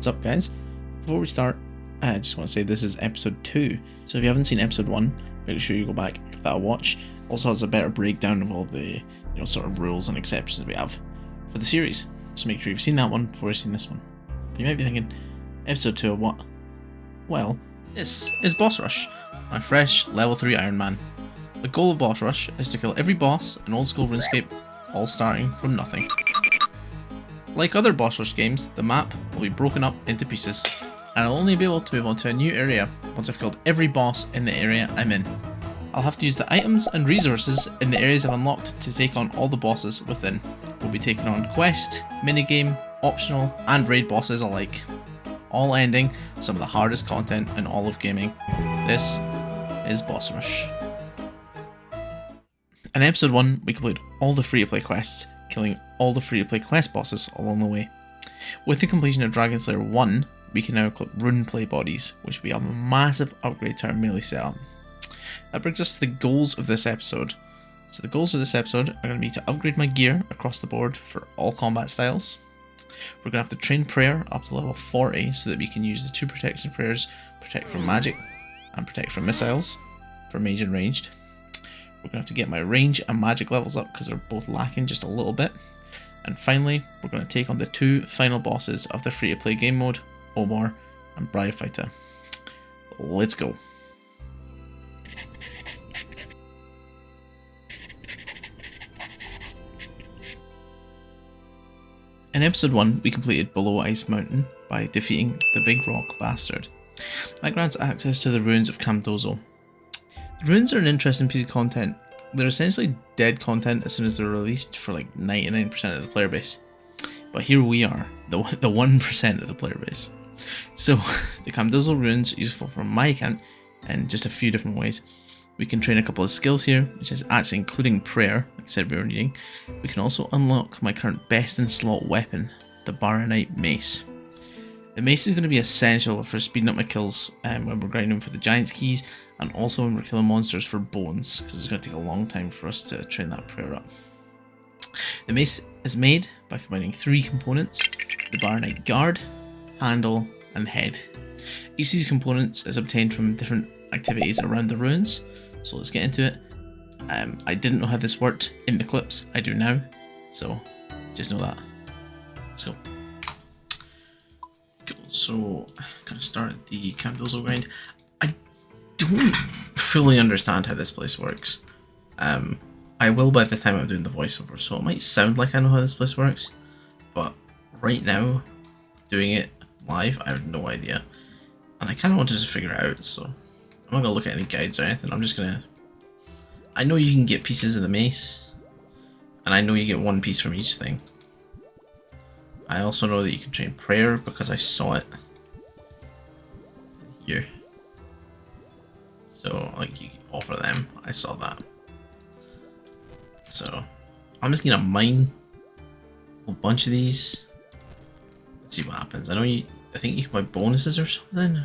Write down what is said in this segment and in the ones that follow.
What's up, guys? Before we start, I just want to say this is episode 2, so if you haven't seen episode 1, make sure you go back, give that a watch. Also has a better breakdown of all the sort of rules and exceptions we have for the series, so make sure you've seen that one before you've seen this one. You might be thinking, episode 2 of what? Well, this is BossRush, my fresh level 3 Iron Man. The goal of BossRush is to kill every boss in old school RuneScape, all starting from nothing. Like other BossRush games, the map will be broken up into pieces, and I'll only be able to move on to a new area once I've killed every boss in the area I'm in. I'll have to use the items and resources in the areas I've unlocked to take on all the bosses within. We'll be taking on quest, minigame, optional, and raid bosses alike, all ending with some of the hardest content in all of gaming. This is BossRush. In episode 1, we completed all the free-to-play quests, killing all the free-to-play quest bosses along the way. With the completion of Dragon Slayer 1, we can now equip rune play bodies, which will be a massive upgrade to our melee setup. That brings us to the goals of this episode. So the goals of this episode are going to be to upgrade my gear across the board for all combat styles. We're going to have to train prayer up to level 40 so that we can use the 2 protection prayers, protect from magic and protect from missiles, for mage and ranged. We're going to have to get my range and magic levels up because they're both lacking just a little bit. And finally, we're going to take on the 2 final bosses of the free-to-play game mode, Obor and Briar. Let's go. In episode 1, we completed Below Ice Mountain by defeating the Big Rock Bastard. That grants access to the ruins of Camdozaal. The ruins are an interesting piece of content. They're essentially dead content as soon as they're released for like 99% of the player base. But here we are, the 1% of the player base. So the Camdozaal ruins are useful from my account in just a few different ways. We can train a couple of skills here, which is actually including prayer, like I said we were needing. We can also unlock my current best in slot weapon, the barronite mace. The mace is going to be essential for speeding up my kills when we're grinding for the giant's keys, and also when we're killing monsters for bones, because it's going to take a long time for us to train that prayer up. The mace is made by combining 3 components: the barronite guard, handle, and head. Each of these components is obtained from different activities around the ruins, so let's get into it. I didn't know how this worked in the clips, I do now, so just know that. Let's go. Cool, so I'm going to start the Camdozaal grind. I don't fully understand how this place works. I will by the time I'm doing the voiceover, so it might sound like I know how this place works, but right now, doing it live, I have no idea. And I kind of wanted to figure it out, so I'm not going to look at any guides or anything. I'm just going to... I know you can get pieces of the mace, and I know you get 1 piece from each thing. I also know that you can train prayer because I saw it here. So, like, you offer them. I saw that. So, I'm just going to mine a whole bunch of these. Let's see what happens. I think you can buy bonuses or something.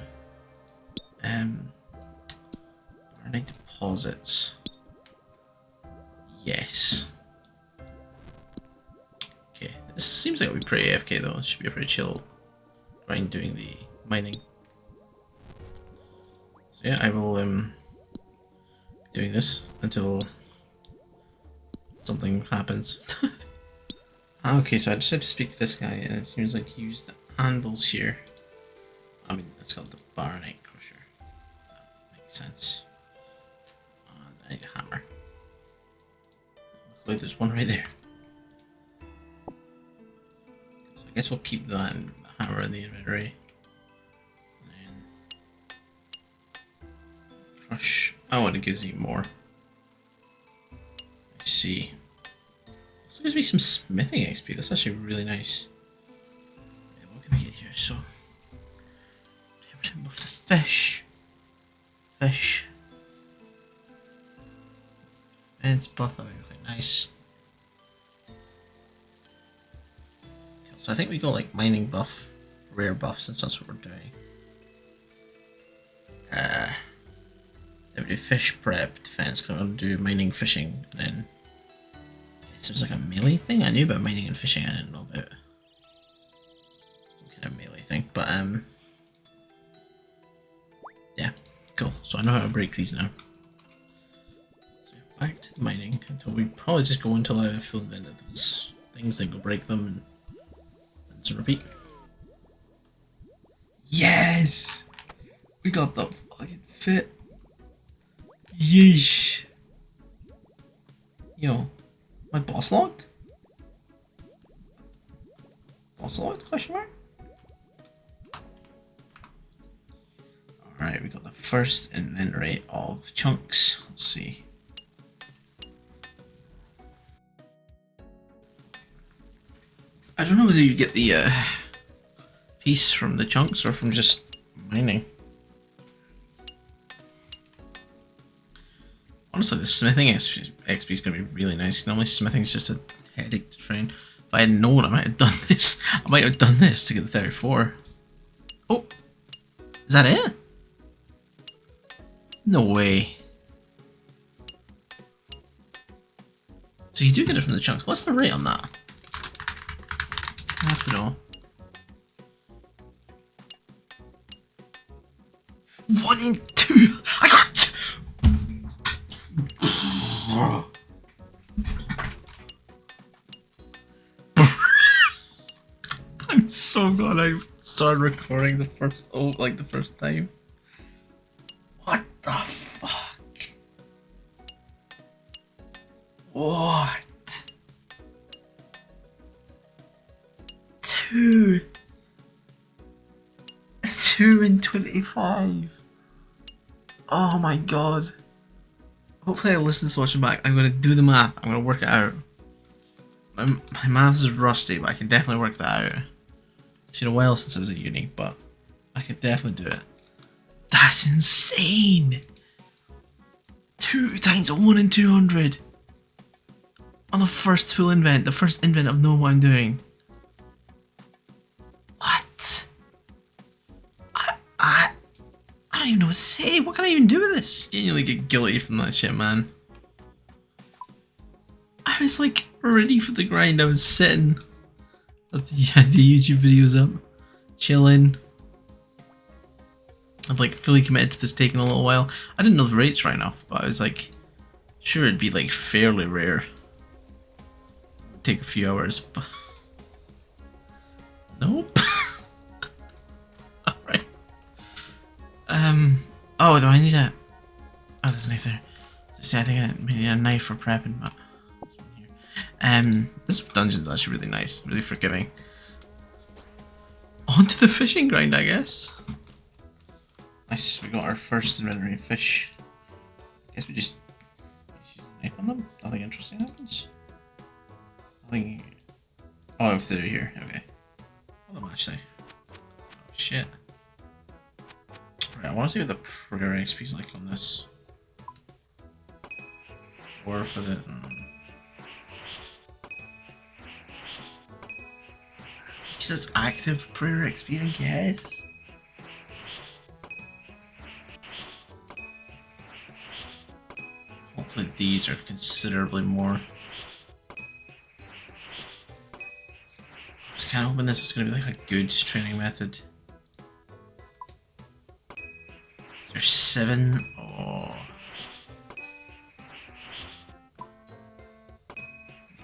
Barronite deposits. Yes. Okay, this seems like it'll be pretty AFK though. It should be a pretty chill grind doing the mining. So yeah, I will be doing this until something happens. Okay, so I decided to speak to this guy, and it seems like he used the anvils here. I mean, that's called the barronite crusher. That makes sense. And I need a hammer. Luckily, there's one right there. So I guess we'll keep that and the hammer in the inventory. And then crush. Oh, and it gives me more. I see. So it gives me some smithing XP. That's actually really nice. Yeah, what can we get here? So, buff to fish. Fish. Fence buff. That would be quite nice. So I think we got like mining buff, rare buff, since that's what we're doing. Then we do fish prep defense because I'm going to do mining, fishing, and then it seems like a melee thing. I knew about mining and fishing. I didn't know about what kind of melee thing. but yeah, cool. So I know how to break these now. So back to the mining until we probably just go until I have full invent of those things, then go break them and rinse and repeat. Yes! We got the fucking fit. Yeesh. Yo, my boss logged? Boss logged, question mark? Alright, we got the first inventory of chunks. Let's see. I don't know whether you get the piece from the chunks or from just mining. Honestly, the smithing XP is going to be really nice. Normally smithing is just a headache to train. If I had known, I might have done this. I might have done this to get the 34. Oh! Is that it? No way. So you do get it from the chunks. What's the rate on that? I have to know. 1 in 2! I got... I'm so glad I started recording the first time. What the fuck? What? 2 in 25. Oh my god. Hopefully I listen to this watching back. I'm gonna do the math. I'm gonna work it out. My math is rusty, but I can definitely work that out. It's been a while since I was at uni, but I can definitely do it. That's insane! 2 times 1 in 200! On the first full invent, the first invent of knowing what I'm doing. What? I don't even know what to say. What can I even do with this? Genuinely get guilty from that shit, man. I was like ready for the grind. I was sitting. Had the YouTube videos up, chilling. I've like fully committed to this taking a little while. I didn't know the rates right enough, but I was like, sure it'd be like fairly rare. It'd take a few hours, but nope. Alright. Oh, do I need a... Oh, there's a knife there. See, I think I need a knife for prepping, but... This dungeon's actually really nice, really forgiving. On to the fishing grind, I guess. Nice, we got our first inventory of fish. Guess we just use a knife on them. Nothing interesting happens. Nothing... Oh, if they're here, okay. Hold them actually. Oh, shit. Right, I want to see what the prayer XP is like on this. 4 for the... He says active prayer XP, I guess. Hopefully these are considerably more. I was kind of hoping this was going to be like a good training method. There's 7. Oh.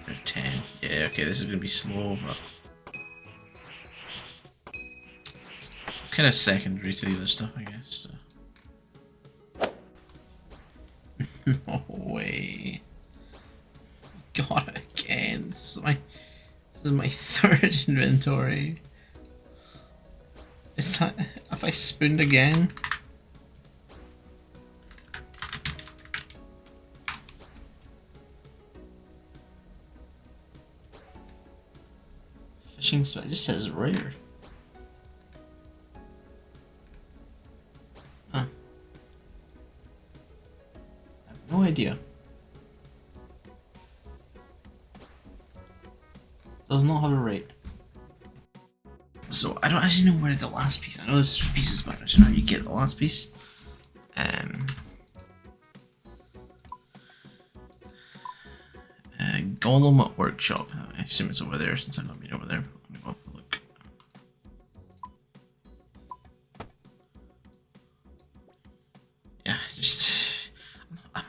There's 10. Yeah, okay, this is going to be slow, but... It's kind of secondary to the other stuff, I guess. So. No way. Got it again. This is my 3rd inventory. Is that... Have I spooned again? Fishing spot, it just says rare. Huh. I have no idea. Does not have a rate. So I don't actually know where the last piece. I know there's 3 pieces, but I don't know how you get the last piece. Golem workshop. I assume it's over there since I'm not been over there. Let me go have a look.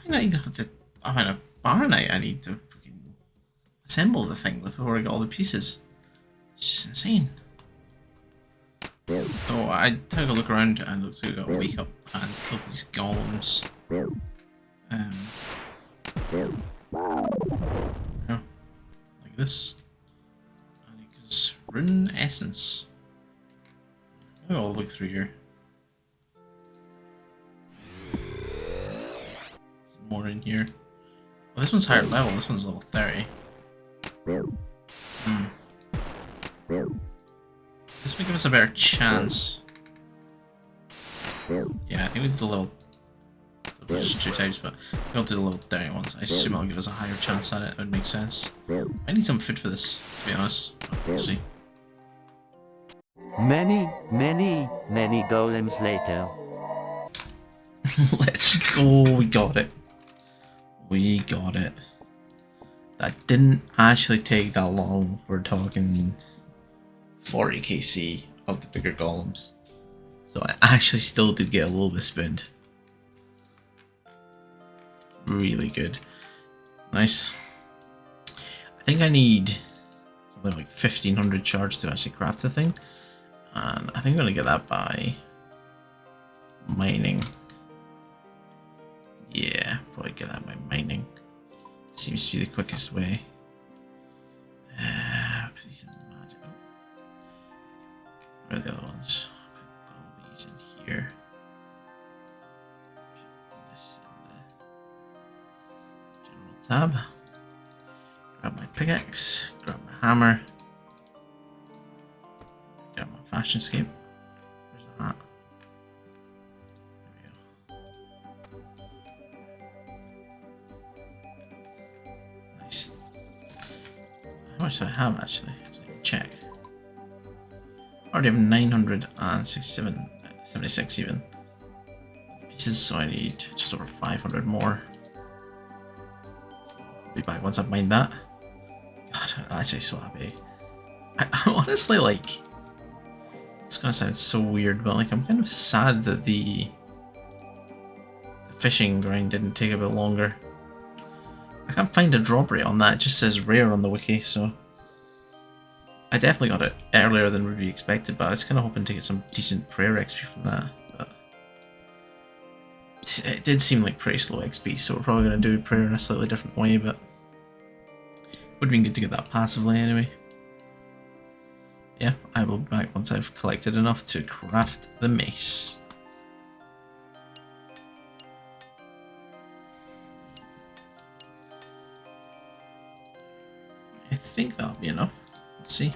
might not even have the amount of barronite I need to fucking assemble the thing with before I get all the pieces. It's just insane. So I took a look around and it looks like we got to wake up and kill these golems. Like this. And it gives rune essence. I'll look through here. There's more in here. Well, this one's higher level. This one's level 30. This may give us a better chance. Yeah, I think we did the level. Just 2 times, but we'll do the level 30 ones. I assume it'll give us a higher chance at it. It would make sense. I need some food for this, to be honest. We'll see. Many golems later. Let's go. We got it. We got it. That didn't actually take that long. We're talking 40 KC of the bigger golems. So I actually still did get a little bit spooned. Really good. Nice. I think I need something like 1500 charge to actually craft the thing. And I think I'm going to get that by mining. Yeah, probably get that by mining. Seems to be the quickest way. Put these in magic. Where are the other ones? Put all these in here. Put this in the general tab. Grab my pickaxe. Grab my hammer. Grab my fashionscape. Where's the hat? There we go. Nice. How much do I have actually? So I can check. I already have 967, 76 even pieces, so I need just over 500 more. So I'll be back once I've mined that. God, I'm actually so happy. I honestly like. It's gonna sound so weird, but like I'm kind of sad that the fishing grind didn't take a bit longer. I can't find a drop rate on that. It just says rare on the wiki, so I definitely got it earlier than would be expected. But I was kind of hoping to get some decent prayer XP from that. But it did seem like pretty slow XP, so we're probably gonna do prayer in a slightly different way. But would have been good to get that passively anyway. Yeah, I will be back once I've collected enough to craft the mace. I think that'll be enough. Let's see.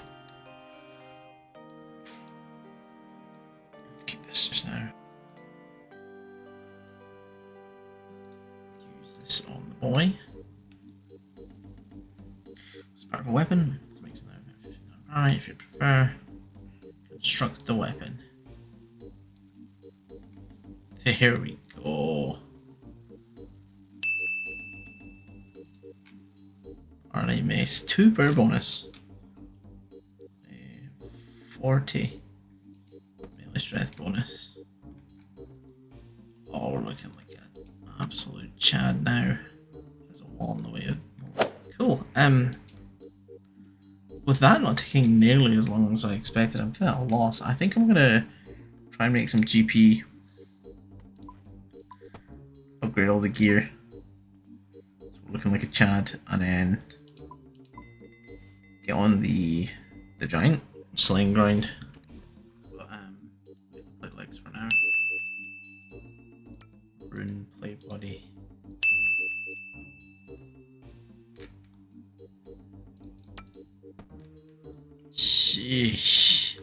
Keep this just now. Use this on the boy. Spark a weapon. Alright, if you prefer, construct the weapon. There we go. Barronite mace, 2 per bonus. 40 melee strength bonus. Oh, we're looking like an absolute Chad now. There's a wall in the way. Cool. With that not taking nearly as long as I expected, I'm kind of at a loss. I think I'm gonna try and make some GP. Upgrade all the gear. So we're looking like a Chad, and then get on the giant slaying grind. But plate legs for now. Rune plate body. Sheesh.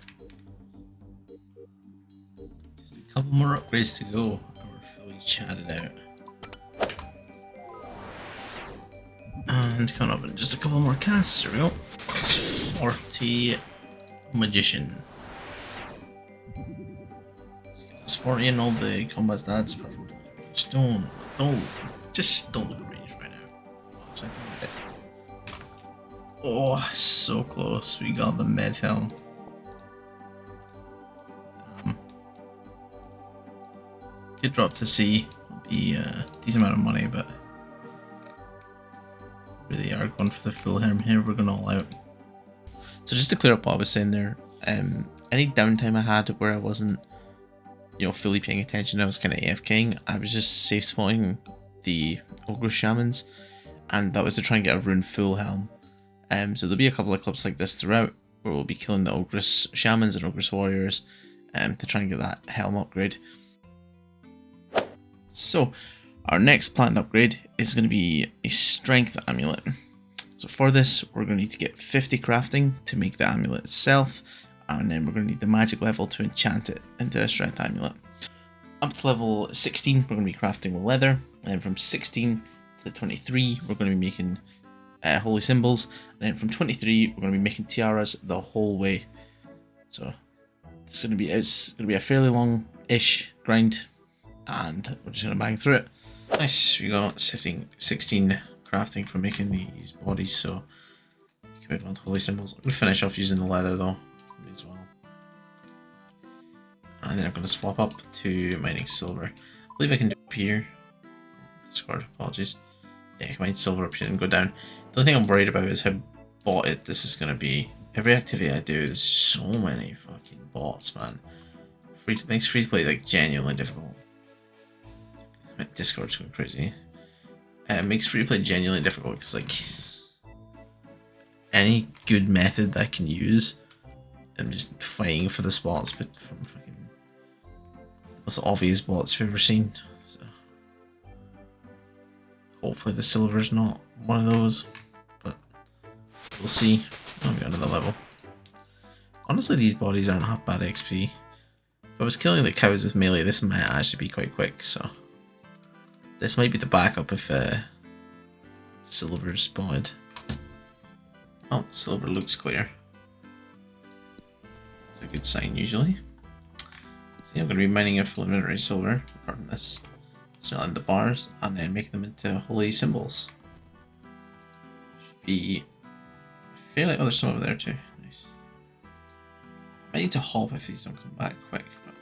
Just a couple more upgrades to go, and we're fully chatted out. And coming up in just a couple more casts. There we go. That's 40 magician. This gives us 40 in all the combat stats. Apart from just don't look at range right now. Honestly, oh, so close. We got the med helm. Could drop to C. be a decent amount of money, but really are going for the full harm here. We're going all out. So just to clear up what I was saying there, any downtime I had where I wasn't, you know, fully paying attention, I was kind of AFKing, I was just safe spotting the ogre shamans, and that was to try and get a rune full helm. So there'll be a couple of clips like this throughout where we'll be killing the ogress shamans and ogress warriors to try and get that helm upgrade. So our next planned upgrade is going to be a strength amulet. So for this, we're going to need to get 50 crafting to make the amulet itself, and then we're going to need the magic level to enchant it into a strength amulet. Up to level 16, we're going to be crafting with leather, and from 16 to 23, we're going to be making holy symbols, and then from 23, we're going to be making tiaras the whole way. So it's going to be a fairly long-ish grind, and we're just going to bang through it. Nice, we got 16 crafting for making these bodies, so we can move on to holy symbols. I'm going to finish off using the leather though, as well. And then I'm going to swap up to mining silver. I believe I can do it up here. Discord, apologies. Yeah, I can mine silver up here and go down. The only thing I'm worried about is how botted this is going to be. Every activity I do, there's so many fucking bots, man. Makes free to play like genuinely difficult. My Discord's going crazy. It makes free to play genuinely difficult because, like, any good method that I can use, I'm just fighting for the spots, but from fucking most obvious bots you've ever seen. So hopefully the silver's not one of those, but we'll see. I'll be on another level. Honestly, these bodies aren't half bad XP. If I was killing the cows with melee, this might actually be quite quick, so this might be the backup if silver is spotted. Oh, silver looks clear. It's a good sign usually. So yeah, I'm going to be mining a full inventory silver, apart from this, smelting the bars, and then making them into holy symbols. Should be fairly. Oh, there's some over there too. Nice. I need to hop if these don't come back quick. But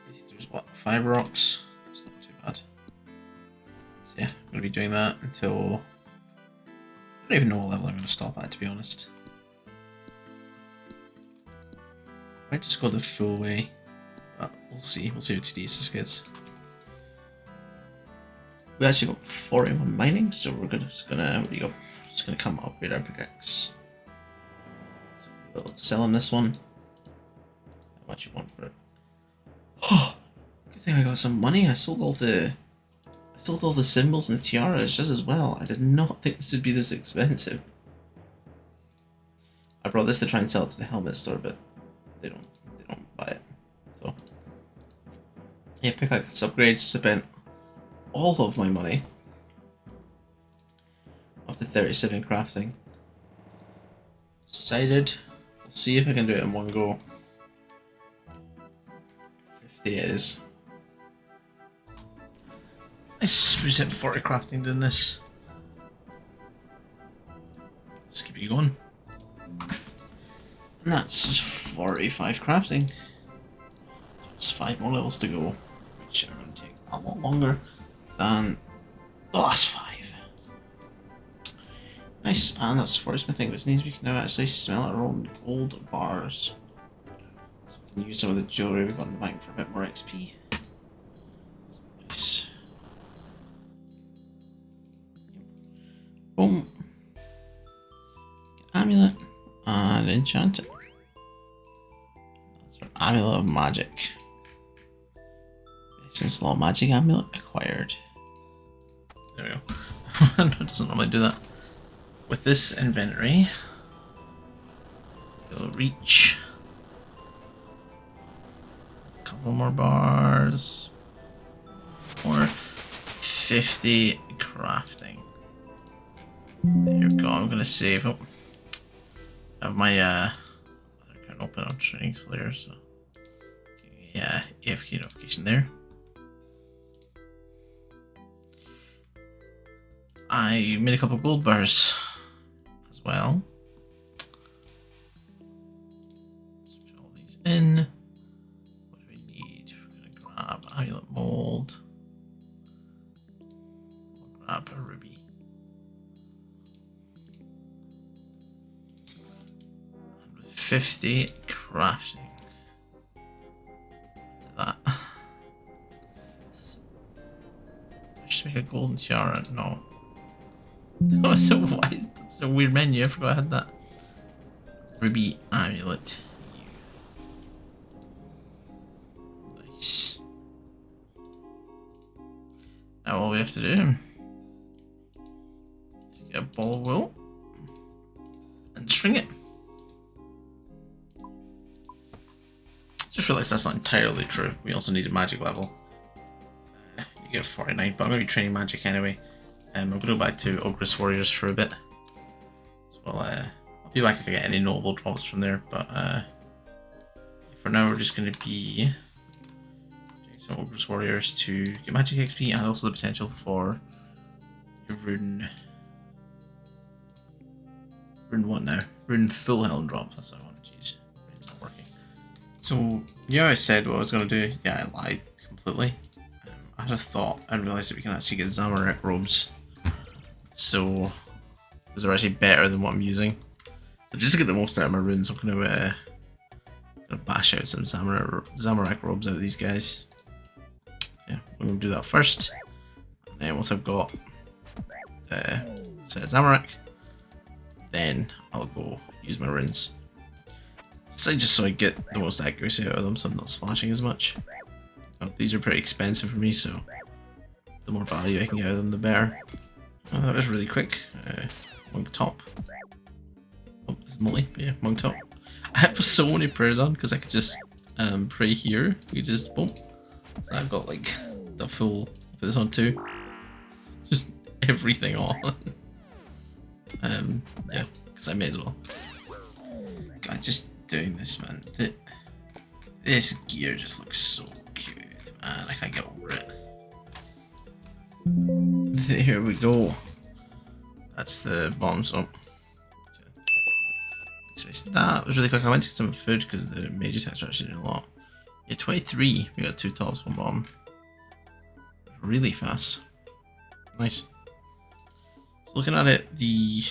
at least there's what, 5 rocks. It's not too bad. So yeah, I'm going to be doing that until I don't even know what level I'm going to stop at, to be honest. I might just go the full way, but we'll see. We'll see how tedious this gets. We actually got 41 mining, so we're just gonna, where do you go? Just gonna come upgrade our pickaxe. So we'll sell him this one. How much you want for it? Oh, good thing I got some money. I sold all the symbols and the tiaras just as well. I did not think this would be this expensive. I brought this to try and sell it to the helmet store, but they don't buy it. So yeah, pickaxe upgrades, spent all of my money. Up to 37 crafting. Decided, we'll see if I can do it in one go. 50 it is. Nice, we hit 40 crafting doing this. Let's keep it going. And that's 45 crafting. Just 5 more levels to go, which are going to take a lot longer than the last 5. Nice, and that's 40 smithing, which means we can now actually smell our own gold bars. So we can use some of the jewellery we've got in the bank for a bit more XP. Nice. Boom. Amulet and enchant it. That's our amulet of magic. Since law magic amulet acquired. There we go. It doesn't normally do that. With this inventory, it'll reach a couple more bars. Or 50 crafting. There we go. I'm gonna save. Oh, I have my other account open on Training Slayer, so yeah, AFK notification there. I made a couple gold bars as well. Let's put all these in. What do we need? We're gonna grab amulet mold. 50 crafting. That. Should make a golden tiara. No. That was so wise. That's a weird menu. I forgot I had that. Ruby amulet. Nice. Now all we have to do is get a ball of wool and string it. Just realised that's not entirely true. We also need a magic level. You get 49, but I'm going to be training magic anyway. I'm going to go back to Ogress Warriors for a bit. So I'll be back if I get any notable drops from there, but for now we're just going to be doing some Ogress Warriors to get magic XP and also the potential for your rune what now? Rune full helm drops, that's what I want to use. Rune's not working. So, yeah, I said what I was going to do. Yeah, I lied completely. I had a thought and realised that we can actually get zamorak robes. So, those are actually better than what I'm using. So just to get the most out of my runes, I'm gonna bash out some zamorak robes out of these guys. Yeah, I'm gonna do that first. And then once I've got the set of zamorak, then I'll go use my runes. Just so I get the most accuracy out of them, so I'm not splashing as much. These are pretty expensive for me, so the more value I can get out of them, the better. Oh, that was really quick. Monk top. Oh, this is Molly, but yeah, monk top. I have so many prayers on because I could just pray here. You just boom. So I've got like the full. Put this on too. Just everything on. Yeah, because I may as well. God, just doing this, man. This gear just looks so cute, man. I can't get over it. There we go. That's the bomb. So that was really quick. I went to get some food because the mage attacks are actually doing a lot. Yeah, 23. We got 2 tops, 1 bomb. Really fast. Nice. So looking at it, the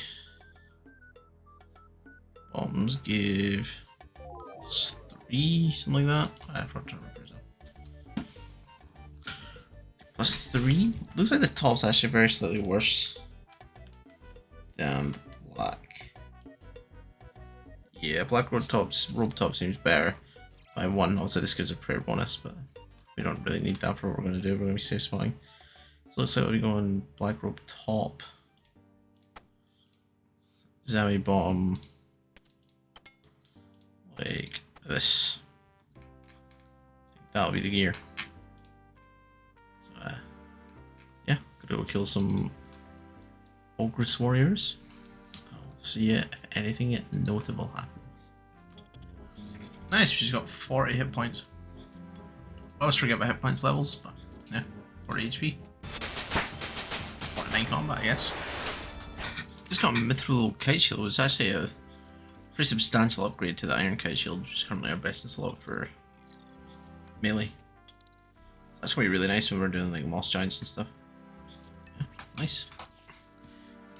bombs give +3, something like that. I forgot to remember. +3. Looks like the top's actually very slightly worse than black. Yeah, black robe top seems better by 1. Also, this gives a prayer bonus, but we don't really need that for what we're going to do. We're going to be safe spawning. So it looks like we're going black robe top, Zami bottom, like this. I think that'll be the gear. So yeah, gotta go kill some Ogress Warriors. I'll see if anything notable happens. Nice, she's got 40 hit points. I always forget my hit points levels, but yeah, 40 HP. 49 combat, I guess. Just got a mithril kite shield. It's actually a pretty substantial upgrade to the iron kite shield, which is currently our best in slot for melee. That's gonna be really nice when we're doing like moss giants and stuff. Yeah, nice.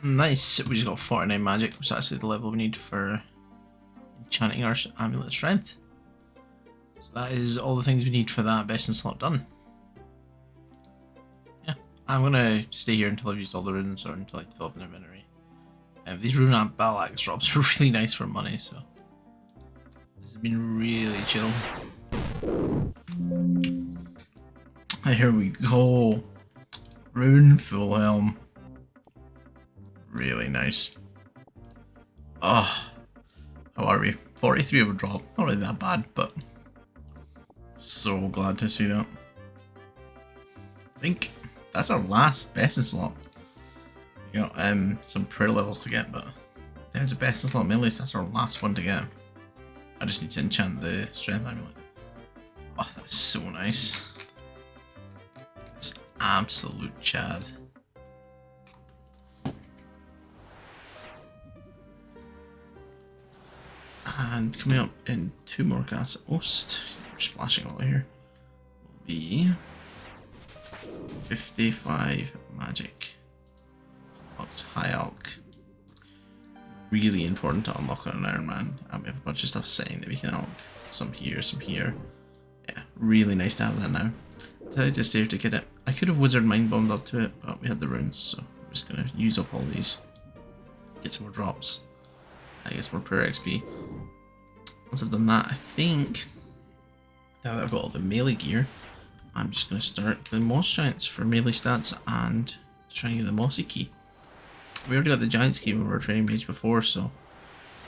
Nice. We just got 49 magic, which is actually the level we need for enchanting our amulet strength. So that is all the things we need for that best in slot done. Yeah, I'm gonna stay here until I've used all the runes or until I fill up an inventory. These rune and battle axe drops are really nice for money, so this has been really chill. Here we go. Rune full helm. Really nice. Oh, how are we? 43 of a drop. Not really that bad, but so glad to see that. I think that's our last best in slot. We got some prayer levels to get, but there's a best in slot melee, so that's our last one to get. I just need to enchant the strength amulet. Oh, that's so nice. It's absolute Chad. And coming up in 2 more casts at most, we're splashing a lot here, will be 55 magic. High alch. really important to unlock on an Iron Man. We have a bunch of stuff saying that we can unlock. Some here, some here. Yeah, really nice to have that now. Decided to stay to get it. I could have wizard mind bombed up to it, but we had the runes, so I'm just gonna use up all these. Get some more drops. I guess more prayer XP. Once I've done that, I think now that I've got all the melee gear, I'm just gonna start killing moss giants for melee stats and trying to get the mossy key. We already got the giant's key when we were training mage before, so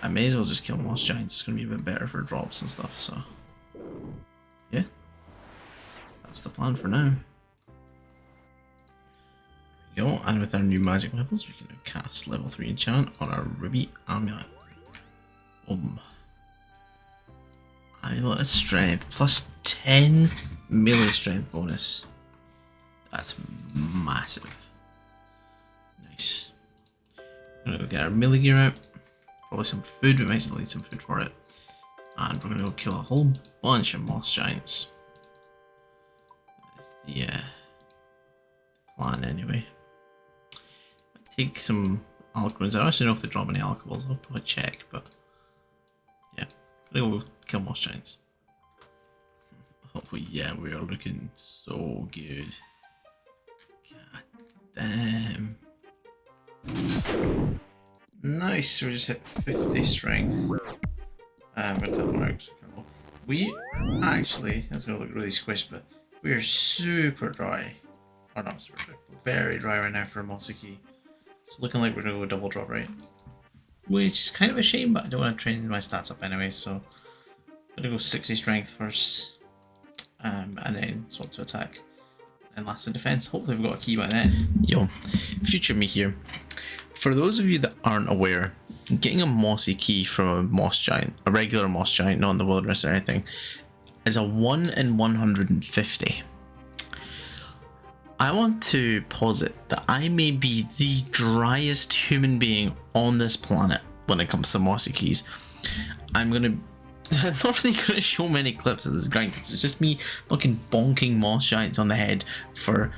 I may as well just kill moss giants. It's gonna be a bit better for drops and stuff, so yeah. That's the plan for now. There we go, and with our new magic levels, we can now cast level 3 enchant on our ruby amulet. Amulet of strength plus 10 melee strength bonus. That's massive. Nice. We're gonna go get our melee gear out. Probably some food, we might still need some food for it. And we're gonna go kill a whole bunch of moss giants. That's the plan anyway. Might take some alchemins. I don't actually know if they drop any alchemables, I'll probably check, but yeah. Gonna go kill moss giants. Oh yeah, we are looking so good. God damn. Nice, we just hit 50 strength. But that works. We actually, that's gonna look really squished, but we are super dry. Or not super dry, very dry right now for a mossy key. It's looking like we're gonna go double drop right. Which is kind of a shame, but I don't want to train my stats up anyway, so I'm gonna go 60 strength first. And then swap to attack. And last in defense. Hopefully we've got a key by then. Yo, future me here. For those of you that aren't aware, getting a mossy key from a moss giant, a regular moss giant, not in the wilderness or anything, is a 1 in 150. I want to posit that I may be the driest human being on this planet when it comes to mossy keys. I'm not really going to show many clips of this grind. It's just me fucking bonking moss giants on the head for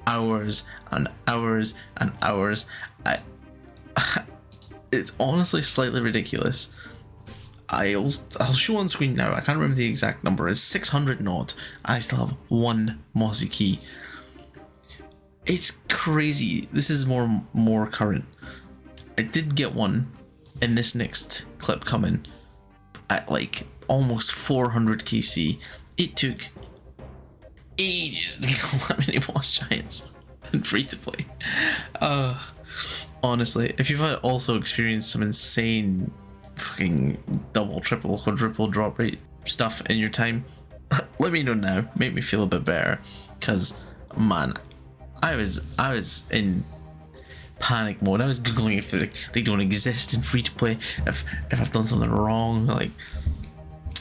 hours and hours and hours. It's honestly slightly ridiculous. I'll show on screen now. I can't remember the exact number. It's 600 odd. I still have one mossy key. It's crazy. This is more current. I did get one in this next clip coming at like almost 400 KC. It took ages to kill that many boss giants and free to play. Honestly, if you've also experienced some insane fucking double, triple, quadruple drop rate stuff in your time, let me know now. Make me feel a bit better, because man, I was in panic mode. I was googling if they don't exist in free to play, if I've done something wrong. Like,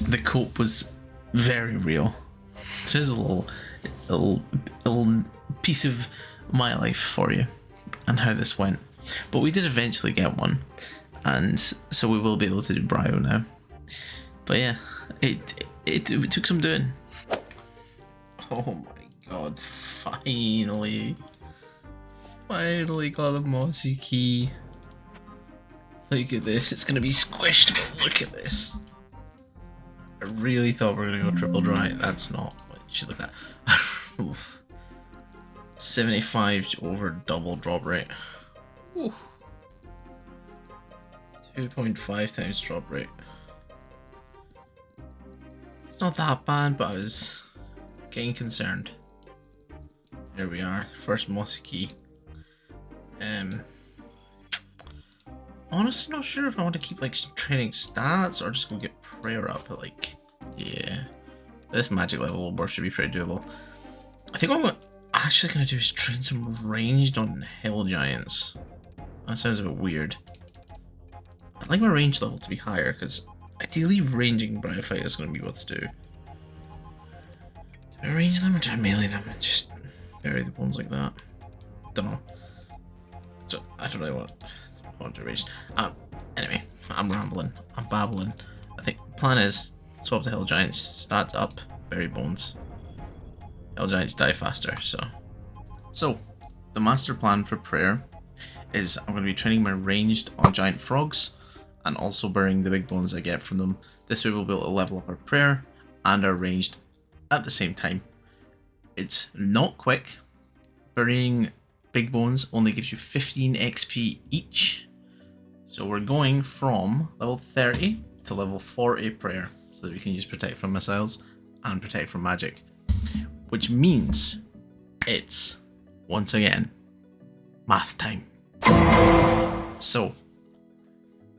the cope was very real. So there's a little piece of my life for you and how this went. But we did eventually get one, and so we will be able to do Brio now. But yeah, it took some doing. Oh my god, finally got the mossy key. Look at this, it's gonna be squished, but look at this. I really thought we were gonna go triple dry. That's not what you should look at. 75 over double drop rate. 2.5 times drop rate. It's not that bad, but I was getting concerned. There we are, first mossy key. Honestly not sure if I want to keep like training stats or just go get prayer up, but like, yeah, this magic level obor should be pretty doable. I think what I'm actually gonna do is train some ranged on hill giants. That sounds a bit weird. I'd like my range level to be higher, because ideally ranging briar fight is going to be what to do. Do I range them or do I melee them and just bury the bones like that? Don't know. I don't really want to range. Anyway, I'm rambling. I'm babbling. I think the plan is swap to hill giants, stats up, bury bones. Hill giants die faster, so the master plan for prayer is I'm going to be training my ranged on giant frogs and also burying the big bones I get from them. This way we'll be able to level up our prayer and our ranged at the same time. It's not quick. Burying big bones only gives you 15 XP each. So we're going from level 30 to level 40 prayer so that we can use protect from missiles and protect from magic. Which means it's, once again, math time. So,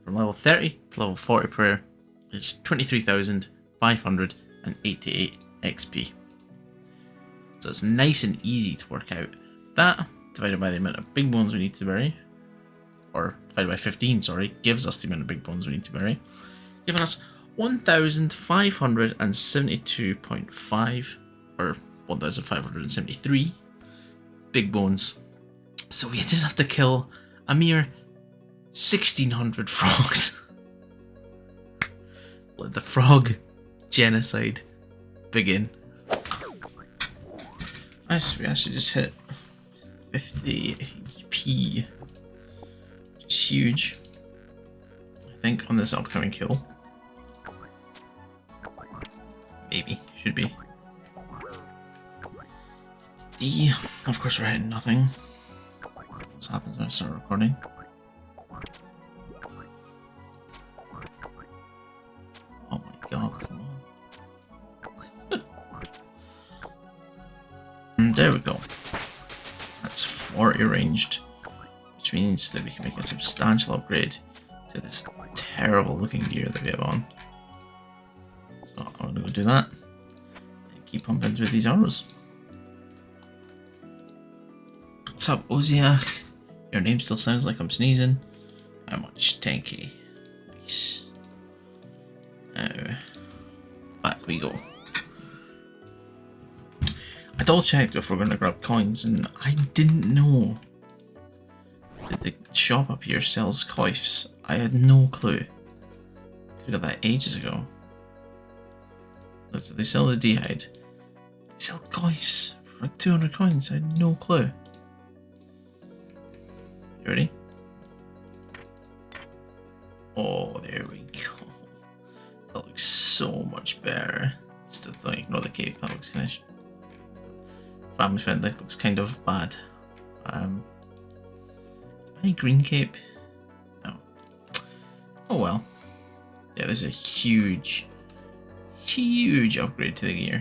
from level 30 to level 40 prayer, it's 23,588 XP. So it's nice and easy to work out. That, divided by the amount of big bones we need to bury, or divided by 15, sorry, gives us the amount of big bones we need to bury, giving us 1,572.5, or 1,573 big bones. So we just have to kill a mere 1,600 frogs. Let the frog genocide begin. Nice, we actually just hit 50 HP. Which is huge. I think on this upcoming kill. Maybe, should be. Of course we're hitting nothing. What happens when I start recording? Oh my god, come on. And there we go. That's 40 ranged, which means that we can make a substantial upgrade to this terrible looking gear that we have on. So I'm gonna go do that and keep pumping through these arrows. What's up, Oziak? Your name still sounds like I'm sneezing. How much? 10k. Nice. Now, back we go. I double checked if we're going to grab coins, and I didn't know that the shop up here sells coifs. I had no clue. Could have got that ages ago. Look, so they sell the d'hide. They sell coifs for like 200 coins. I had no clue. You ready? Oh, there we go. That looks so much better. Still don't ignore the cape. That looks kind of family friendly. Looks kind of bad. Any green cape? No. Oh well. Yeah, this is a huge upgrade to the gear.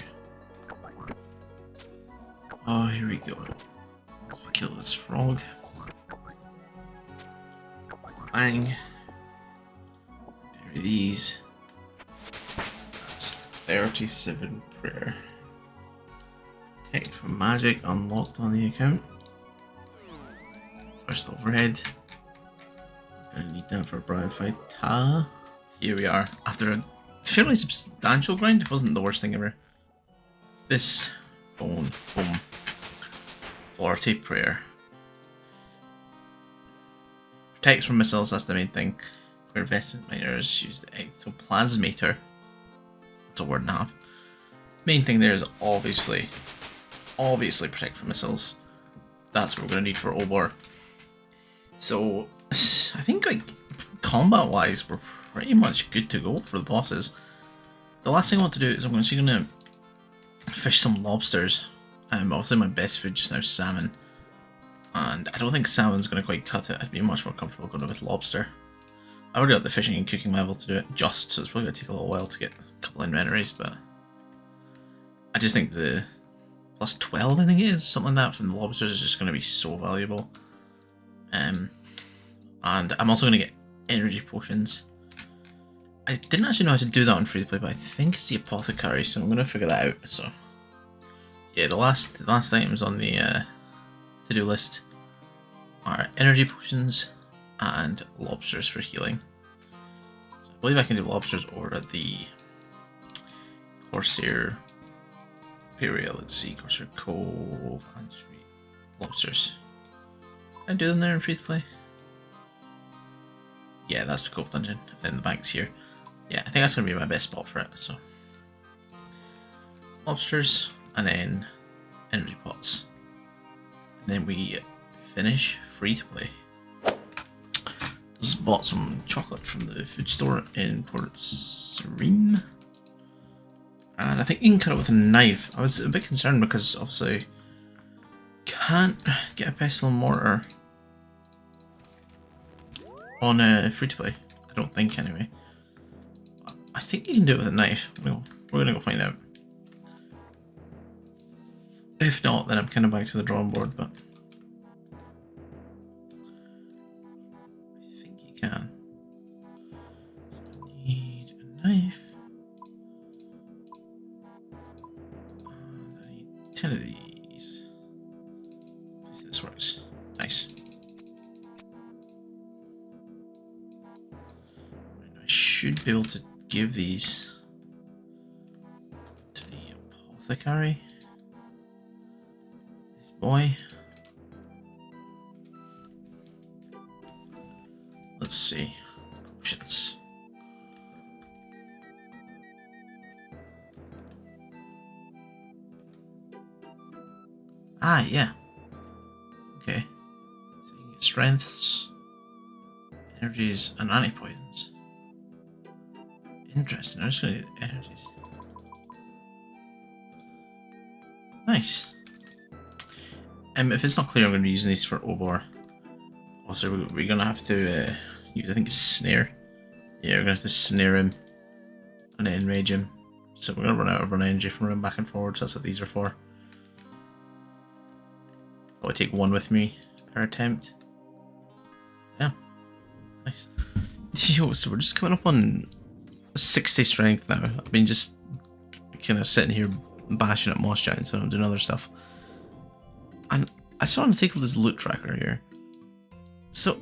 Oh, here we go. Let's kill this frog. Bang. Bury these. That's 37 prayer. Protect from magic unlocked on the account. First overhead. Gonna need that for a briar fight. Here we are. After a fairly substantial grind, it wasn't the worst thing ever. This bone, boom. 40 prayer. Protects from missiles, that's the main thing. Where investment miners use the ectoplasmator. That's a word and a half. Main thing there is obviously protect from missiles. That's what we're going to need for obor. So, I think like combat wise, we're pretty much good to go for the bosses. The last thing I want to do is I'm actually going to fish some lobsters. Obviously my best food just now is salmon. And I don't think salmon's going to quite cut it. I'd be much more comfortable going with lobster. I already got the fishing and cooking level to do it just, so it's probably going to take a little while to get a couple inventories, but I just think the plus 12, I think it is, something like that from the lobsters is just going to be so valuable. And I'm also going to get energy potions. I didn't actually know how to do that on free to play, but I think it's the apothecary, so I'm going to figure that out. So yeah, the last items on the to-do list are energy potions and lobsters for healing. So I believe I can do lobsters over at the Corsair area. Let's see, Corsair Cove and lobsters. Can I do them there in free to play? Yeah, that's the Cove dungeon, and the bank's here. Yeah, I think that's going to be my best spot for it. So lobsters and then energy pots. And then we finish free to play. just bought some chocolate from the food store in Port Serene. And I think you can cut it with a knife. I was a bit concerned because obviously can't get a pestle and mortar on a free-to-play. I don't think anyway. I think you can do it with a knife. We're gonna go find out. If not, then I'm kind of back to the drawing board, but I think you can. So I need a knife. And I need 10 of these. If this works. Nice. I should be able to give these to the apothecary. This boy. Let's see. Potions. Ah, yeah. Okay. So you can get strengths, energies, and anti-poisons. Interesting. I'm just gonna get energies. Nice. If it's not clear, I'm going to be using these for obor. Also, we're going to have to use, I think, a snare. Yeah, we're going to have to snare him and then enrage him. So we're going to run out of run energy from running back and forward. So that's what these are for. I'll take one with me per attempt. Yeah, nice. Yo, so we're just coming up on 60 strength now. I've been just kind of sitting here bashing at moss giants and I'm doing other stuff. And I just want to take this loot tracker here. So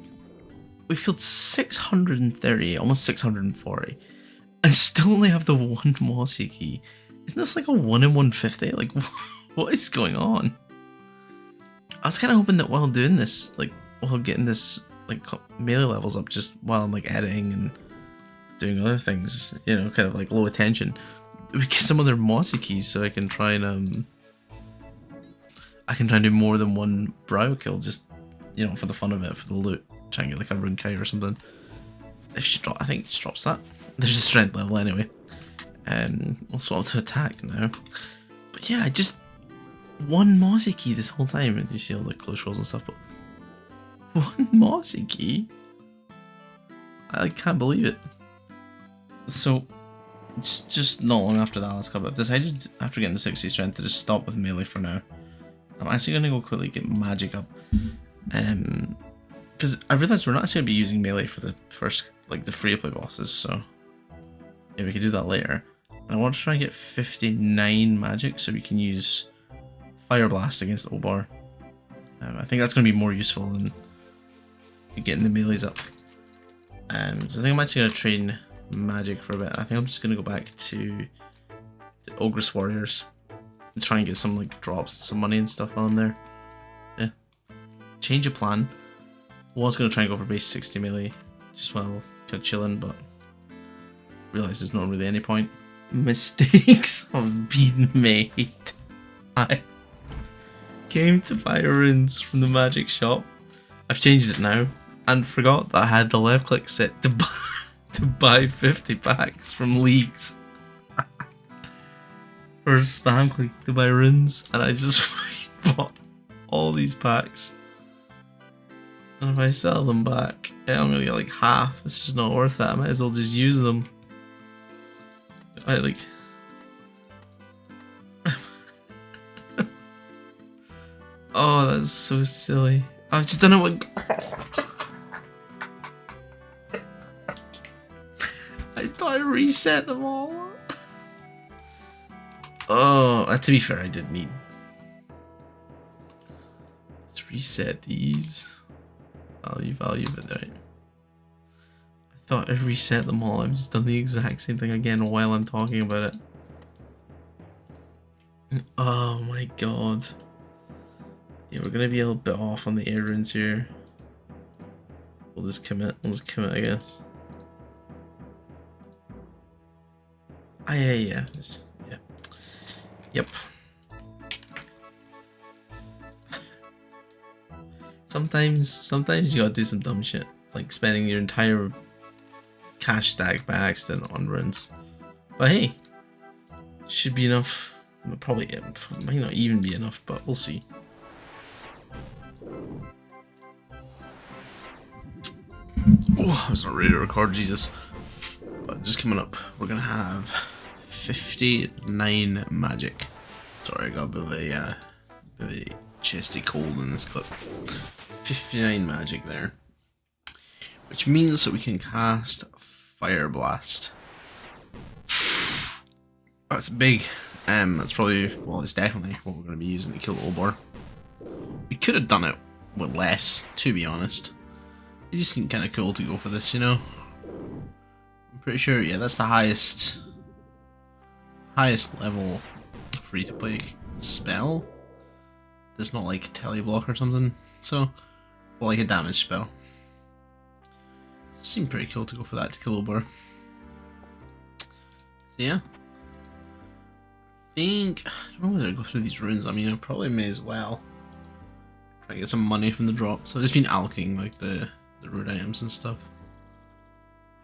we've killed 630, almost 640, and still only have the one mossy key. Isn't this like a 1 in 150? Like, what is going on? I was kind of hoping that while doing this, like while getting this like melee levels up, just while I'm like editing and doing other things, you know, kind of like low attention, we get some other mossy keys so I can try and do more than one briar kill, just, you know, for the fun of it, for the loot. Try and get like a rune kite or something. If she I think she drops that. There's a strength level anyway. We'll swap to attack now. But yeah, I just one mossy key this whole time. And you see all the close rolls and stuff, but one mossy key? I can't believe it. So it's just not long after that last couple, I've decided after getting the 60 strength to just stop with melee for now. I'm actually going to go quickly get magic up. Because I realised we're not actually going to be using melee for the first, like the free-to-play bosses, so yeah, we can do that later. And I want to try and get 59 magic so we can use Fire Blast against obor. I think that's going to be more useful than getting the melees up. So I think I'm actually going to train magic for a bit. I think I'm just going to go back to the Ogress Warriors and try and get some like drops, some money and stuff while I'm there. Yeah. Change of plan. Was going to try and go for base 60 melee just while kind of chilling, but realised there's not really any point. Mistakes of being made. I came to buy runes from the magic shop. I've changed it now and forgot that I had the left click set to buy 50 packs from leagues. For spam click to buy runes, and I just bought all these packs. And if I sell them back, I'm gonna get like half. It's just not worth that. I might as well just use them. I like. Oh, that's so silly. I've just done it with. I thought I reset them all. Oh, to be fair, I did need. Let's reset these. Value, but right. I thought I reset them all. I've just done the exact same thing again while I'm talking about it. Oh my god. Yeah, we're gonna be a little bit off on the air runes here. We'll just commit, I guess. Ah, yeah. Yeah. Yep. Sometimes you gotta do some dumb shit. like spending your entire cash stack by accident on runes. But hey, should be enough. Probably it might not even be enough, but we'll see. Oh, I was not ready to record, Jesus. But just coming up, we're gonna have 59 magic. Sorry, I got a bit of a chesty cold in this clip. 59 magic there, which means that we can cast Fire Blast. That's big. That's probably, well, it's definitely what we're going to be using to kill obor. We could have done it with less, to be honest. It just seemed kind of cool to go for this, you know. I'm pretty sure, yeah, that's the highest level free to play spell. It's not like teleblock or something. So, well, like a damage spell. Seemed pretty cool to go for that to kill obor. So yeah. I don't know whether to go through these runes. I mean, I probably may as well try to get some money from the drop. So I've just been alching like the rune items and stuff.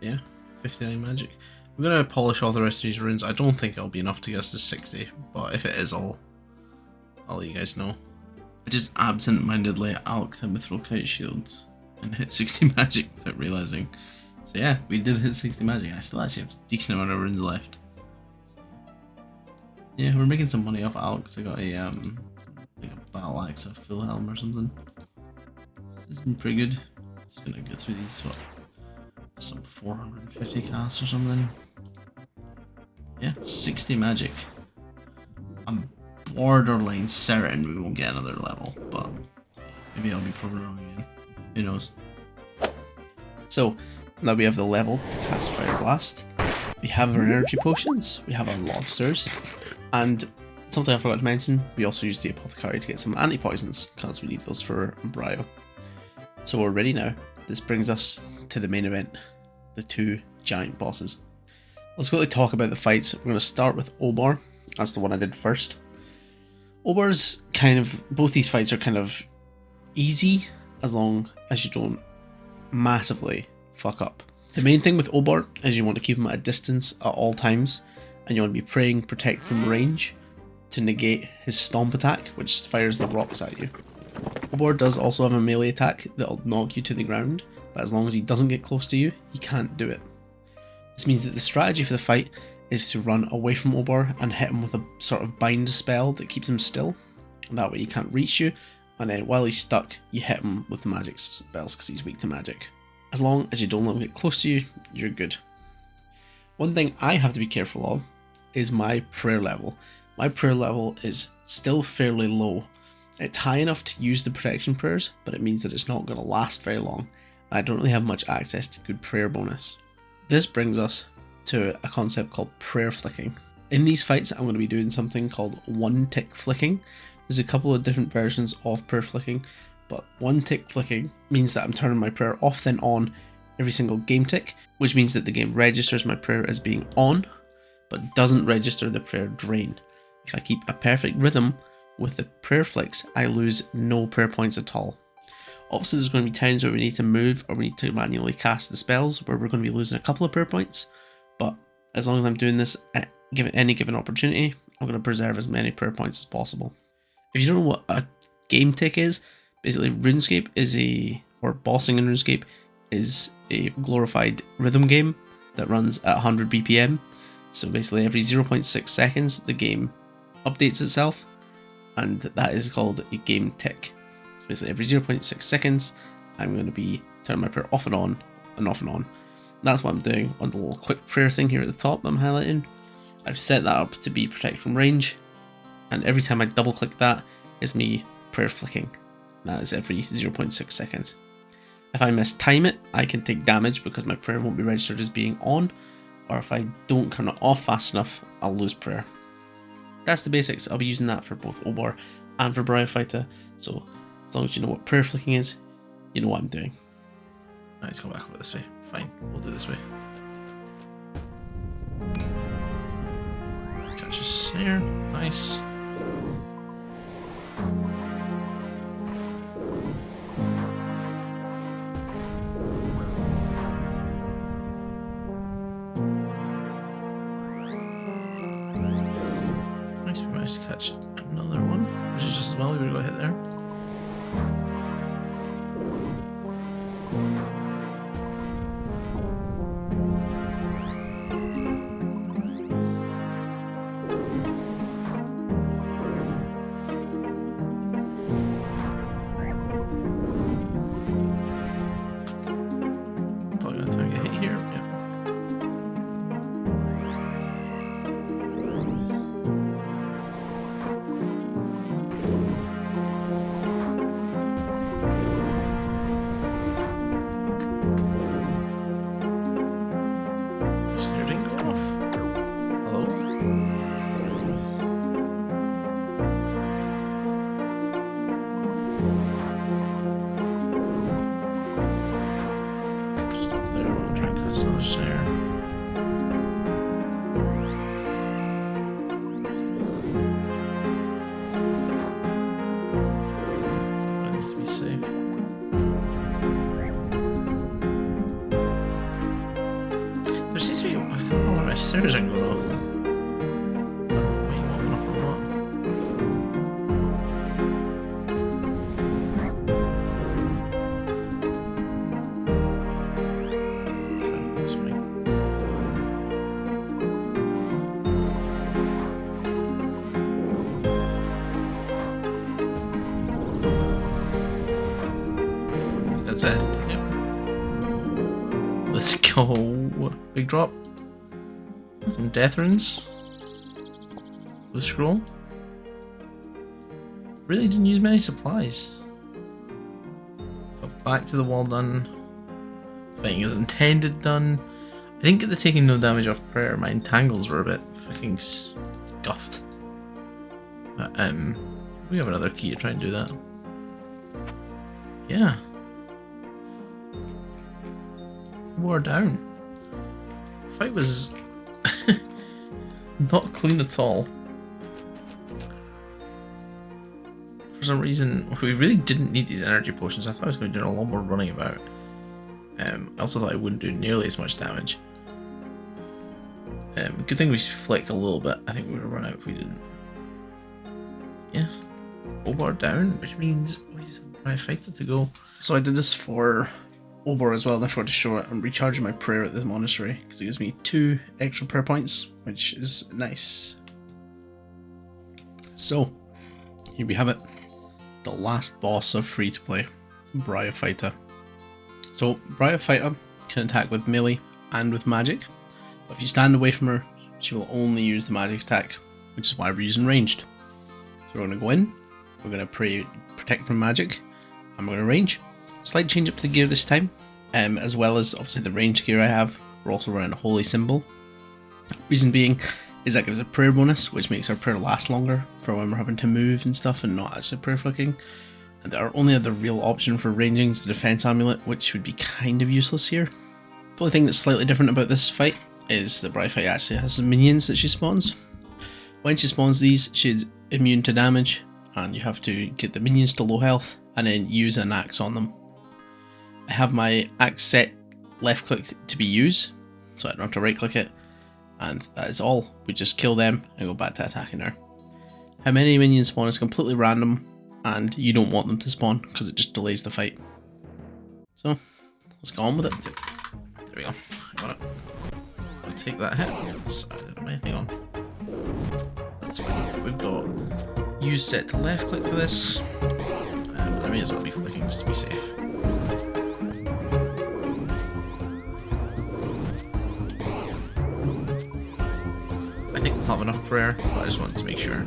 Yeah, 59 magic. I'm gonna polish all the rest of these runes. I don't think it'll be enough to get us to 60, but if it is, I'll let you guys know. I just absent-mindedly alched a mithril kite shield and hit 60 magic without realizing. So yeah, we did hit 60 magic. I still actually have a decent amount of runes left. Yeah, we're making some money off Alex. I got a like a battle axe, a full helm or something. This has been pretty good. Just gonna get through these, what, some 450 casts or something. Yeah, 60 magic. I'm borderline certain we won't get another level, but maybe I'll be proven wrong again. Who knows? So now we have the level to cast Fire Blast. We have our energy potions. We have our lobsters. And something I forgot to mention, we also use the apothecary to get some anti-poisons, because we need those for briar. So we're ready now. This brings us to the main event, the two giant bosses. Let's quickly talk about the fights. We're going to start with obor. That's the one I did first. Obor's kind of, both these fights are kind of easy, as long as you don't massively fuck up. The main thing with obor is you want to keep him at a distance at all times. And you want to be praying protect from range to negate his stomp attack, which fires the rocks at you. Obor does also have a melee attack that'll knock you to the ground, but as long as he doesn't get close to you, he can't do it. This means that the strategy for the fight is to run away from obor and hit him with a sort of bind spell that keeps him still. And that way he can't reach you, and then while he's stuck, you hit him with the magic spells because he's weak to magic. As long as you don't let him get close to you, you're good. One thing I have to be careful of is my prayer level. My prayer level is still fairly low. It's high enough to use the protection prayers, but it means that it's not going to last very long, and I don't really have much access to good prayer bonus. This brings us to a concept called prayer flicking. In these fights, I'm going to be doing something called one-tick flicking. There's a couple of different versions of prayer flicking, but one-tick flicking means that I'm turning my prayer off then on every single game tick, which means that the game registers my prayer as being on, but doesn't register the prayer drain. If I keep a perfect rhythm with the prayer flicks, I lose no prayer points at all. Obviously there's going to be times where we need to move or we need to manually cast the spells where we're going to be losing a couple of prayer points, but as long as I'm doing this at any given opportunity, I'm going to preserve as many prayer points as possible. If you don't know what a game tick is, basically RuneScape is or bossing in RuneScape is a glorified rhythm game that runs at 100 BPM. So basically every 0.6 seconds the game updates itself, and that is called a game tick. So basically every 0.6 seconds I'm going to be turning my prayer off and on and off and on. That's what I'm doing on the little quick prayer thing here at the top that I'm highlighting. I've set that up to be protect from range, and every time I double click that is me prayer flicking. That is every 0.6 seconds. If I mistime it, I can take damage because my prayer won't be registered as being on, or if I don't turn it off fast enough, I'll lose prayer. That's the basics. I'll be using that for both obor and for briar fighter, so as long as you know what prayer flicking is, you know what I'm doing. Right, let's go back over this way. Fine, we'll do this way. Catch a snare, nice. managed to catch another one, which is just as well. We would go hit there. Probably gonna try and get hit here. Yeah. Snare didn't go off. Hello? Stop there, we'll try and cast another snare. That needs to be safe. There seems to be my snares aren't going off. Wait, what went off or what? Okay, that's fine. That's it. Yep. Let's go. Big drop. Some death runes. Blue scroll. Really didn't use many supplies. Got back to the wall done. Fighting as intended done. I didn't get the taking no damage off prayer. My entangles were a bit fucking scuffed. But, we have another key to try and do that. Yeah. Wore down. Fight was not clean at all. For some reason, we really didn't need these energy potions. I thought I was going to do a lot more running about. I also thought I wouldn't do nearly as much damage. Good thing we flicked a little bit. I think we would have run out if we didn't. Yeah. Obor down, which means we have a fighter to go. So I did this for Obor as well, therefore to show it, I'm recharging my prayer at the monastery because it gives me 2 extra prayer points, which is nice. So, here we have it. The last boss of free to play, Briar Fighter. So, Briar Fighter can attack with melee and with magic, but if you stand away from her, she will only use the magic attack, which is why we're using ranged. So we're going to go in, we're going to protect from magic, and we're going to range. Slight change up to the gear this time, as well as obviously the range gear I have. We're also running a holy symbol. Reason being is that gives a prayer bonus, which makes our prayer last longer for when we're having to move and stuff and not actually prayer flicking. And our only other real option for ranging is the defense amulet, which would be kind of useless here. The only thing that's slightly different about this fight is that Briar Fight actually has some minions that she spawns. When she spawns these, she's immune to damage, and you have to get the minions to low health and then use an axe on them. I have my axe set left click to be used, so I don't have to right click it, and that is all. We just kill them and go back to attacking her. How many minions spawn is completely random, and you don't want them to spawn because it just delays the fight. So let's go on with it. There we go, I got it. I'll take that hit. I didn't have anything on. That's fine. We've got use set to left click for this. I may as well be flicking just to be safe. I think we'll have enough prayer, but I just wanted to make sure.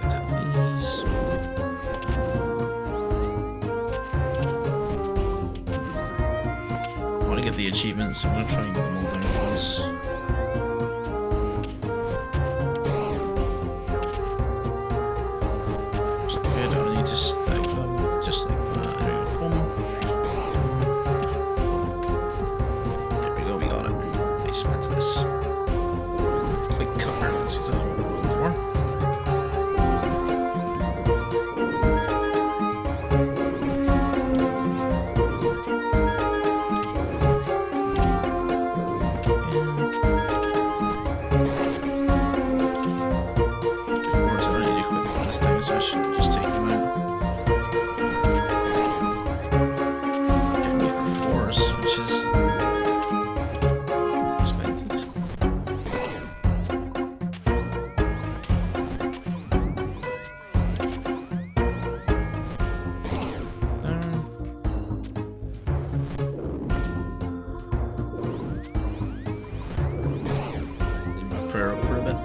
Attack these. I want to get the achievements, so I'm going to try and get them all down at once. Just stack them, just like that. There we go. There we go, we got it. Nice match to this. Quick cover, that's exactly what we're going for. prayer up for a bit.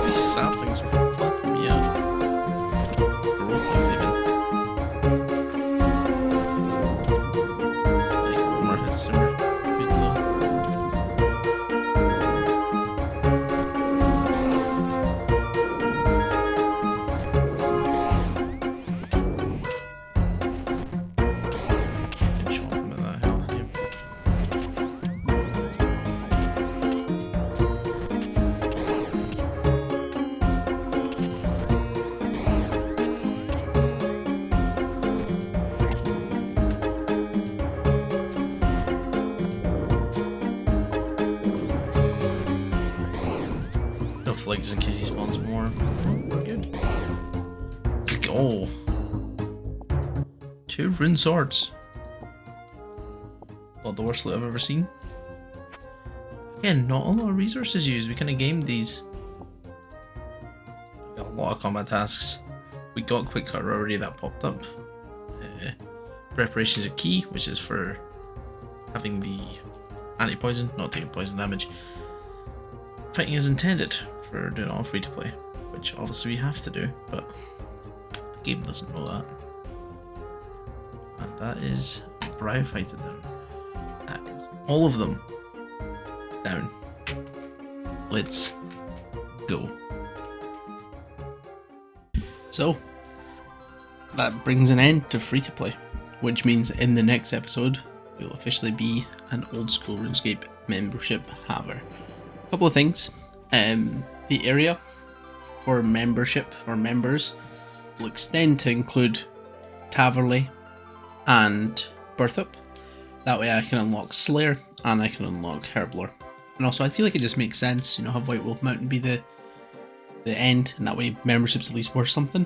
Saplings are fucking me up. Growth even. Like Homer hits him good low. Good shot him at that health here. Like just in case he spawns more. Good. Let's go. 2 rune swords. Not the worst loot I've ever seen. Again, not a lot of resources used. We kind of gamed these. Got a lot of combat tasks. We got quick cut already, that popped up. Preparations are key, which is for having the anti-poison, not taking poison damage. Fighting is intended for doing all free to play, which obviously we have to do, but the game doesn't know that. And that is briar fighter down. That is all of them down. Let's go. So that brings an end to free to play, which means in the next episode we'll officially be an old school RuneScape membership haver. A couple of things. The area for membership or members will extend to include Taverley and Birthup. That way I can unlock Slayer and I can unlock Herblore. And also I feel like it just makes sense, you know, have White Wolf Mountain be the end, and that way membership's at least worth something.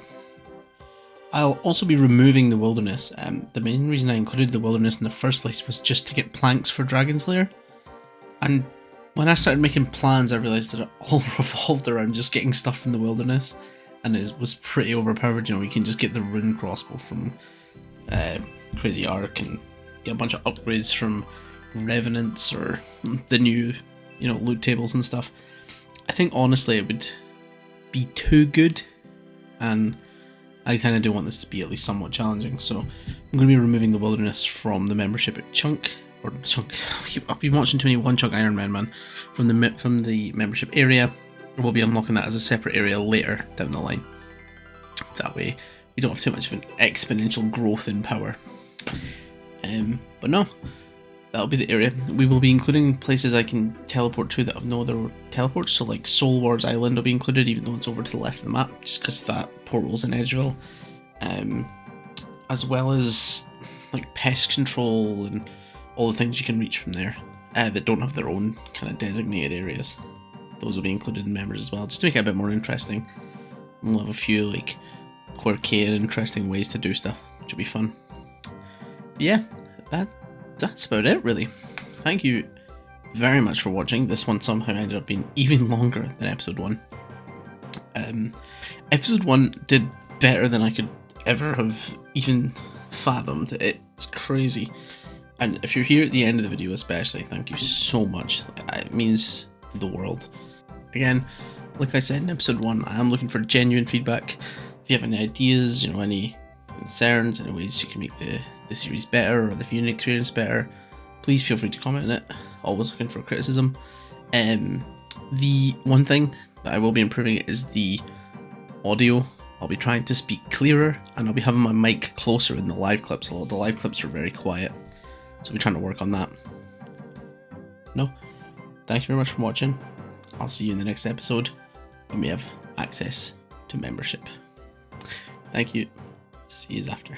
I'll also be removing the wilderness. The main reason I included the wilderness in the first place was just to get planks for Dragon Slayer. And when I started making plans, I realised that it all revolved around just getting stuff from the wilderness, and it was pretty overpowered. You know, we can just get the rune crossbow from Crazy Ark and get a bunch of upgrades from Revenants or the new, you know, loot tables and stuff. I think honestly it would be too good, and I kind of do want this to be at least somewhat challenging. So I'm going to be removing the wilderness from the membership at Chunk. I've been watching too many One Chunk Iron Man from the membership area. We'll be unlocking that as a separate area later down the line. That way we don't have too much of an exponential growth in power. But no, that'll be the area. We will be including places I can teleport to that have no other teleports. So like Soul Wars Island will be included, even though it's over to the left of the map, just because that portal's in Edgeville. As well as like pest control and all the things you can reach from there that don't have their own kind of designated areas. Those will be included in members as well, just to make it a bit more interesting. We'll have a few like quirky and interesting ways to do stuff, which will be fun. But yeah, that's about it really. Thank you very much for watching. This one somehow ended up being even longer than episode 1. Episode 1 did better than I could ever have even fathomed. It's crazy. And if you're here at the end of the video especially, thank you so much. It means the world. Again, like I said in episode 1, I am looking for genuine feedback. If you have any ideas, you know, any concerns, any ways you can make the series better or the viewing experience better, please feel free to comment on it. Always looking for criticism. The one thing that I will be improving is the audio. I'll be trying to speak clearer, and I'll be having my mic closer in the live clips. A lot of the live clips are very quiet, so I'll be trying to work on that. No, thank you very much for watching. I'll see you in the next episode when we have access to membership. Thank you. See you after.